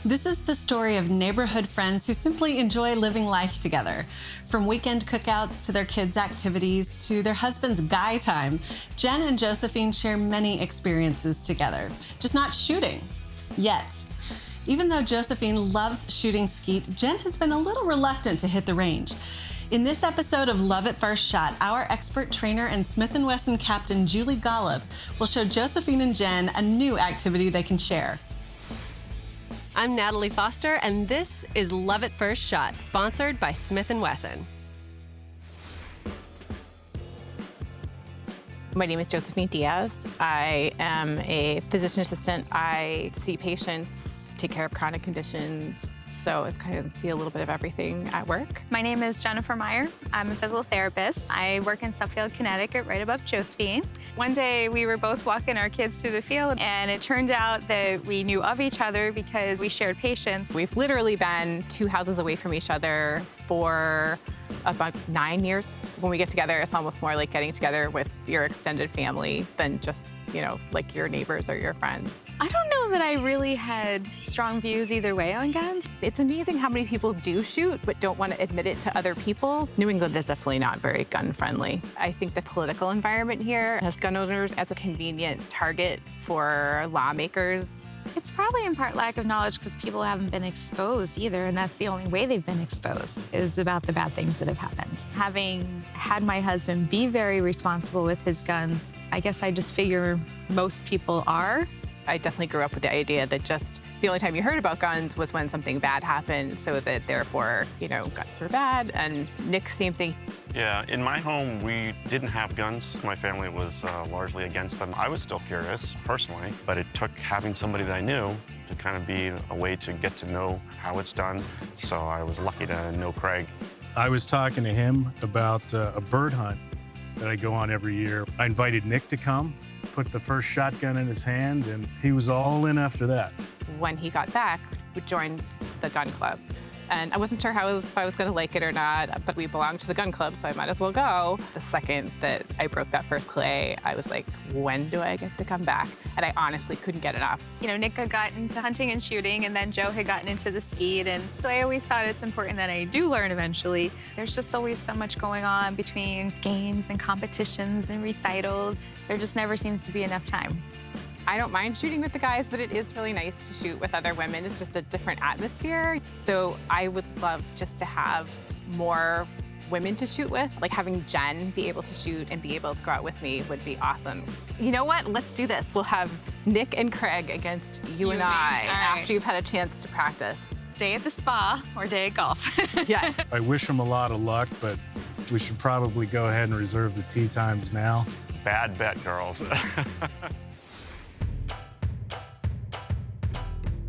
This is the story of neighborhood friends who simply enjoy living life together. From weekend cookouts to their kids' activities to their husband's guy time, Jen and Josephine share many experiences together, just not shooting. Yet. Even though Josephine loves shooting skeet, Jen has been a little reluctant to hit the range. In this episode of Love at First Shot, our expert trainer and Smith Wesson captain Julie Golob will show Josephine and Jen a new activity they can share. I'm Natalie Foster, and this is Love at First Shot, sponsored by Smith Wesson. My name is Josephine Diaz. I am a physician assistant. I see patients, take care of chronic conditions, so it's kind of see a little bit of everything at work. My name is Jennifer Meier. I'm a physical therapist. I work in Suffield, Connecticut, right above Josephine. One day we were both walking our kids through the field, and it turned out that we knew of each other because we shared patients. We've literally been 2 houses away from each other for about 9 years. When we get together, it's almost more like getting together with your extended family than just, like your neighbors or your friends. I don't know that I really had strong views either way on guns. It's amazing how many people do shoot but don't want to admit it to other people. New England is definitely not very gun-friendly. I think the political environment here has gun owners as a convenient target for lawmakers. It's probably in part lack of knowledge because people haven't been exposed either, and that's the only way they've been exposed, is about the bad things that have happened. Having had my husband be very responsible with his guns, I guess I just figure most people are. I definitely grew up with the idea that just the only time you heard about guns was when something bad happened, so that therefore, guns were bad. And Nick, same thing. Yeah, in my home, we didn't have guns. My family was largely against them. I was still curious, personally, but it took having somebody that I knew to kind of be a way to get to know how it's done. So I was lucky to know Craig. I was talking to him about a bird hunt that I go on every year. I invited Nick to come, put the first shotgun in his hand, and he was all in after that. When he got back, we joined the gun club. And I wasn't sure if I was gonna like it or not, but we belonged to the gun club, so I might as well go. The second that I broke that first clay, I was like, when do I get to come back? And I honestly couldn't get enough. Nick had gotten into hunting and shooting, and then Joe had gotten into the skeet, and so I always thought it's important that I do learn eventually. There's just always so much going on between games and competitions and recitals. There just never seems to be enough time. I don't mind shooting with the guys, but it is really nice to shoot with other women. It's just a different atmosphere. So I would love just to have more women to shoot with. Like having Jen be able to shoot and be able to go out with me would be awesome. You know what? Let's do this. We'll have Nick and Craig against you and I after you've had a chance to practice. Day at the spa or day at golf. Yes. I wish him a lot of luck, but we should probably go ahead and reserve the tee times now. Bad bet, girls.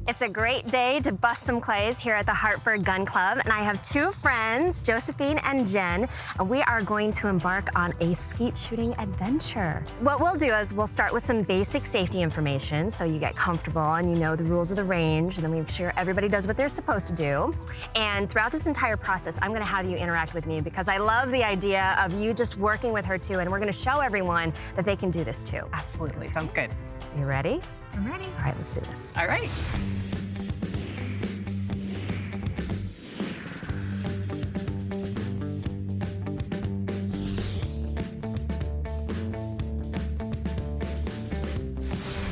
It's a great day to bust some clays here at the Hartford Gun Club, and I have 2 friends, Josephine and Jen, and we are going to embark on a skeet shooting adventure. What we'll do is we'll start with some basic safety information so you get comfortable and you know the rules of the range, and then we make sure everybody does what they're supposed to do. And throughout this entire process, I'm gonna have you interact with me because I love the idea of you just working with her too, and we're gonna show everyone that they can do this too. Absolutely, sounds good. You ready? I'm ready. All right, let's do this. All right.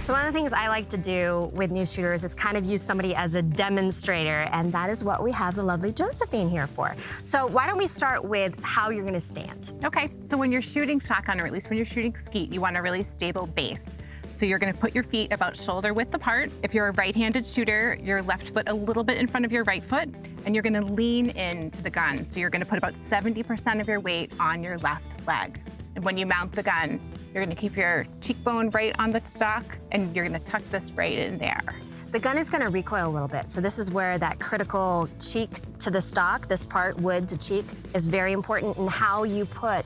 So one of the things I like to do with new shooters is kind of use somebody as a demonstrator, and that is what we have the lovely Josephine here for. So why don't we start with how you're gonna stand? Okay, so when you're shooting shotgun, or at least when you're shooting skeet, you want a really stable base. So you're gonna put your feet about shoulder width apart. If you're a right-handed shooter, your left foot a little bit in front of your right foot, and you're gonna lean into the gun. So you're gonna put about 70% of your weight on your left leg. And when you mount the gun, you're gonna keep your cheekbone right on the stock, and you're gonna tuck this right in there. The gun is gonna recoil a little bit, so this is where that critical cheek to the stock, this part, wood to cheek, is very important, and how you put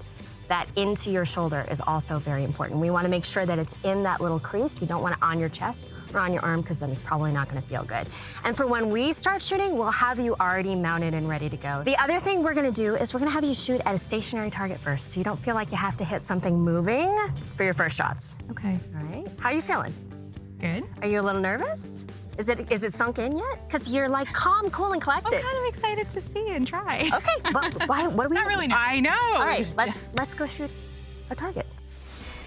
that into your shoulder is also very important. We wanna make sure that it's in that little crease. We don't want it on your chest or on your arm, because then it's probably not gonna feel good. And for when we start shooting, we'll have you already mounted and ready to go. The other thing we're gonna do is we're gonna have you shoot at a stationary target first, so you don't feel like you have to hit something moving for your first shots. Okay. All right, how are you feeling? Good. Are you a little nervous? Is it sunk in yet? Because you're like calm, cool, and collected. I'm kind of excited to see and try. Okay, but why, what do we Not really. I know. All right, let's go shoot a target.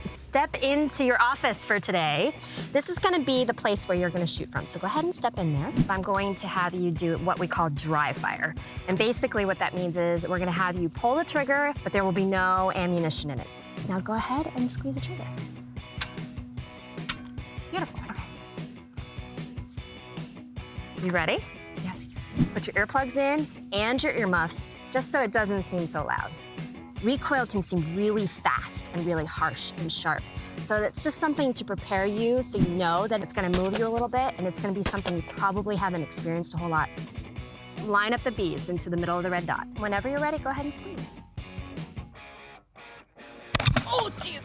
Step into your office for today. This is gonna be the place where you're gonna shoot from. So go ahead and step in there. I'm going to have you do what we call dry fire. And basically what that means is we're gonna have you pull the trigger, but there will be no ammunition in it. Now go ahead and squeeze the trigger. Beautiful, okay. You ready? Yes. Put your earplugs in and your earmuffs, just so it doesn't seem so loud. Recoil can seem really fast and really harsh and sharp. So that's just something to prepare you so you know that it's gonna move you a little bit and it's gonna be something you probably haven't experienced a whole lot. Line up the beads into the middle of the red dot. Whenever you're ready, go ahead and squeeze. Oh, jeez.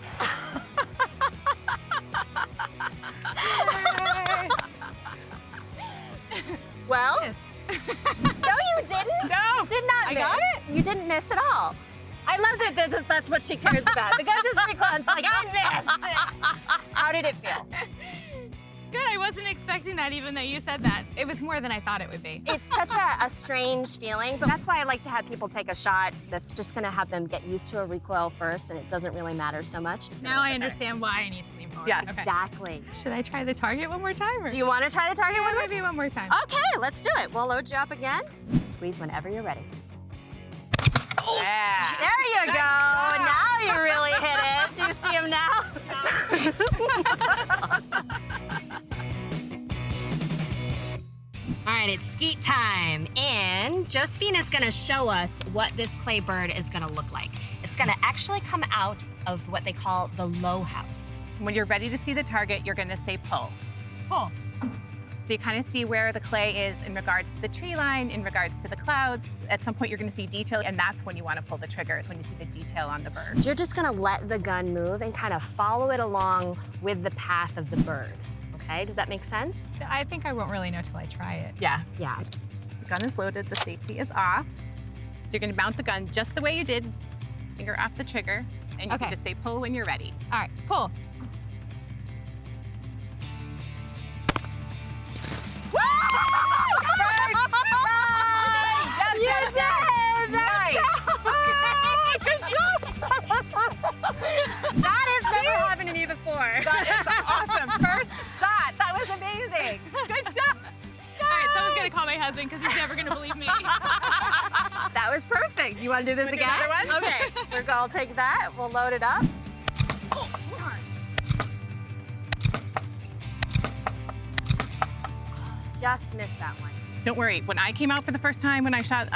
Well, no, you didn't. No. You did not miss. I got it? You didn't miss at all. I love that that's what she cares about. The gun just recoiled. She's like, I missed. How did it feel? Good, I wasn't expecting that even though you said that. It was more than I thought it would be. It's such a strange feeling, but that's why I like to have people take a shot that's just gonna have them get used to a recoil first, and it doesn't really matter so much. Now I understand why I need to lean forward. Yes. Exactly. Should I try the target one more time? Or? Do you want to try the target one more Maybe one more time. Okay, let's do it. We'll load you up again. Squeeze whenever you're ready. Oh, yeah. There you go. Now you really hit it. Do you see him now? That's awesome. All right, it's skeet time, and Josephine is gonna show us what this clay bird is gonna look like. It's gonna actually come out of what they call the low house. When you're ready to see the target, you're gonna say pull. Pull. So you kind of see where the clay is in regards to the tree line, in regards to the clouds. At some point, you're gonna see detail, and that's when you wanna pull the trigger, is when you see the detail on the bird. So you're just gonna let the gun move and kind of follow it along with the path of the bird. Okay, does that make sense? I think I won't really know till I try it. Yeah. The gun is loaded, the safety is off. So you're gonna mount the gun just the way you did, finger off the trigger, and you can just say pull when you're ready. All right, pull. You did! Nice! Good job! That has never happened to me before. That is awesome. First shot. That was amazing. Good job. All right, someone's gonna call my husband because he's never gonna believe me. That was perfect. You want to do this again? Another one? Okay, I'll take that. We'll load it up. Oh, darn. Just missed that one. Don't worry, when I came out for the first time, when I shot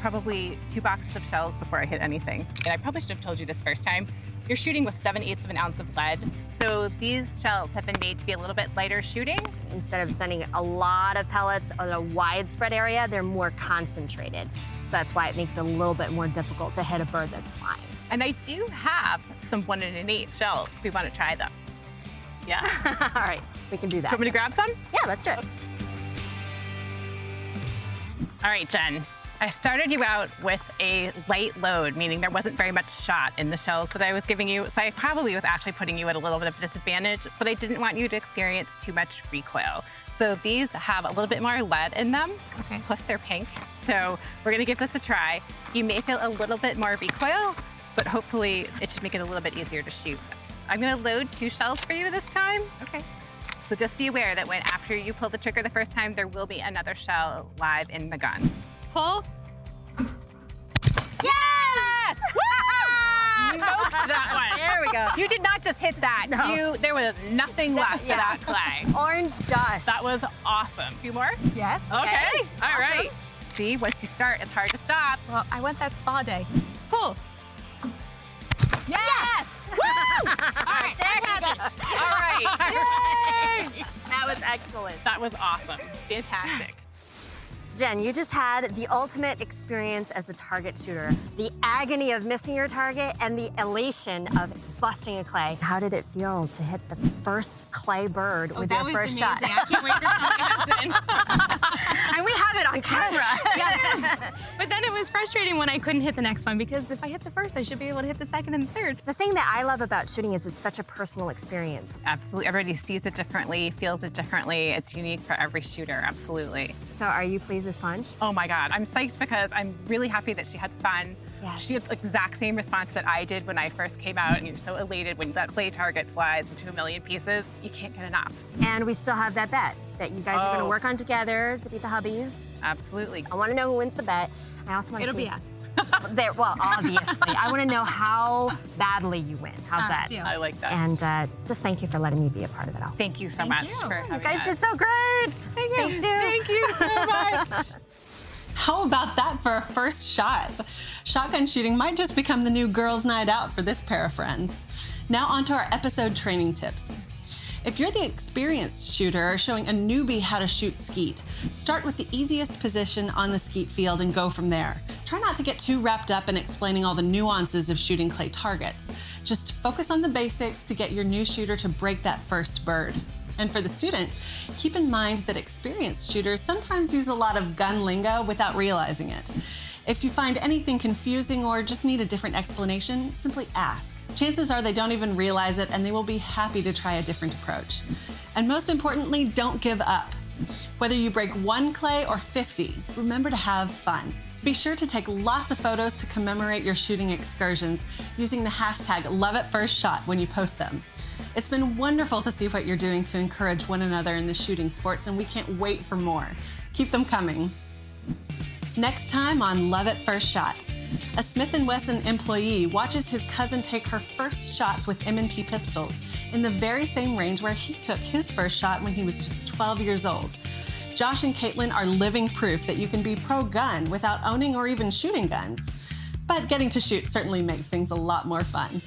probably 2 boxes of shells before I hit anything. And I probably should have told you this first time. You're shooting with 7/8 of an ounce of lead. So these shells have been made to be a little bit lighter shooting. Instead of sending a lot of pellets on a widespread area, they're more concentrated. So that's why it makes it a little bit more difficult to hit a bird that's flying. And I do have some 1 1/8 shells. We want to try them. Yeah? All right, we can do that. Do you want me to grab some? Yeah, let's do it. All right, Jen. I started you out with a light load, meaning there wasn't very much shot in the shells that I was giving you. So I probably was actually putting you at a little bit of a disadvantage, but I didn't want you to experience too much recoil. So these have a little bit more lead in them, plus they're pink. So we're gonna give this a try. You may feel a little bit more recoil, but hopefully it should make it a little bit easier to shoot. I'm gonna load 2 shells for you this time. Okay. So just be aware that after you pull the trigger the first time, there will be another shell live in the gun. Pull. Yes! Woo! Smoked that one. There we go. You did not just hit that. No. There was nothing left of that clay. Orange dust. That was awesome. A few more? Yes. Okay. All Awesome. right. See, once you start, it's hard to stop. Well, I want that spa day. Pull. Yes! Woo! All right, I'm happy. All right. Yay! That was excellent. That was awesome. Fantastic. So Jen, you just had the ultimate experience as a target shooter. The agony of missing your target and the elation of busting a clay. How did it feel to hit the first clay bird with your first shot? I can't wait to tell my husband. And we have it on camera. Yeah. But then it was frustrating frustrating when I couldn't hit the next one because if I hit the first, I should be able to hit the second and the third. The thing that I love about shooting is it's such a personal experience. Absolutely. Everybody sees it differently, feels it differently. It's unique for every shooter, absolutely. So are you pleased as punch? Oh my God, I'm psyched because I'm really happy that she had fun. Yes. She had the exact same response that I did when I first came out, and you're so elated when that clay target flies into 1,000,000 pieces. You can't get enough. And we still have that bet that you guys are going to work on together to beat the hubbies. Absolutely. I want to know who wins the bet. I also want to It'll see. be us. Well, obviously. I want to know how badly you win. How's that? Deal. I like that. And just thank you for letting me be a part of it all. Thank you so much for having You guys us. did so great. Thank you. Thank you so much. How about that for a first shot? Shotgun shooting might just become the new girls' night out for this pair of friends. Now onto our episode training tips. If you're the experienced shooter showing a newbie how to shoot skeet, start with the easiest position on the skeet field and go from there. Try not to get too wrapped up in explaining all the nuances of shooting clay targets. Just focus on the basics to get your new shooter to break that first bird. And for the student, keep in mind that experienced shooters sometimes use a lot of gun lingo without realizing it. If you find anything confusing or just need a different explanation, simply ask. Chances are they don't even realize it and they will be happy to try a different approach. And most importantly, don't give up. Whether you break 1 clay or 50, remember to have fun. Be sure to take lots of photos to commemorate your shooting excursions using the hashtag #LoveAtFirstShot when you post them. It's been wonderful to see what you're doing to encourage one another in the shooting sports, and we can't wait for more. Keep them coming. Next time on Love at First Shot, a Smith Wesson employee watches his cousin take her first shots with M&P pistols in the very same range where he took his first shot when he was just 12 years old. Josh and Caitlin are living proof that you can be pro-gun without owning or even shooting guns. But getting to shoot certainly makes things a lot more fun.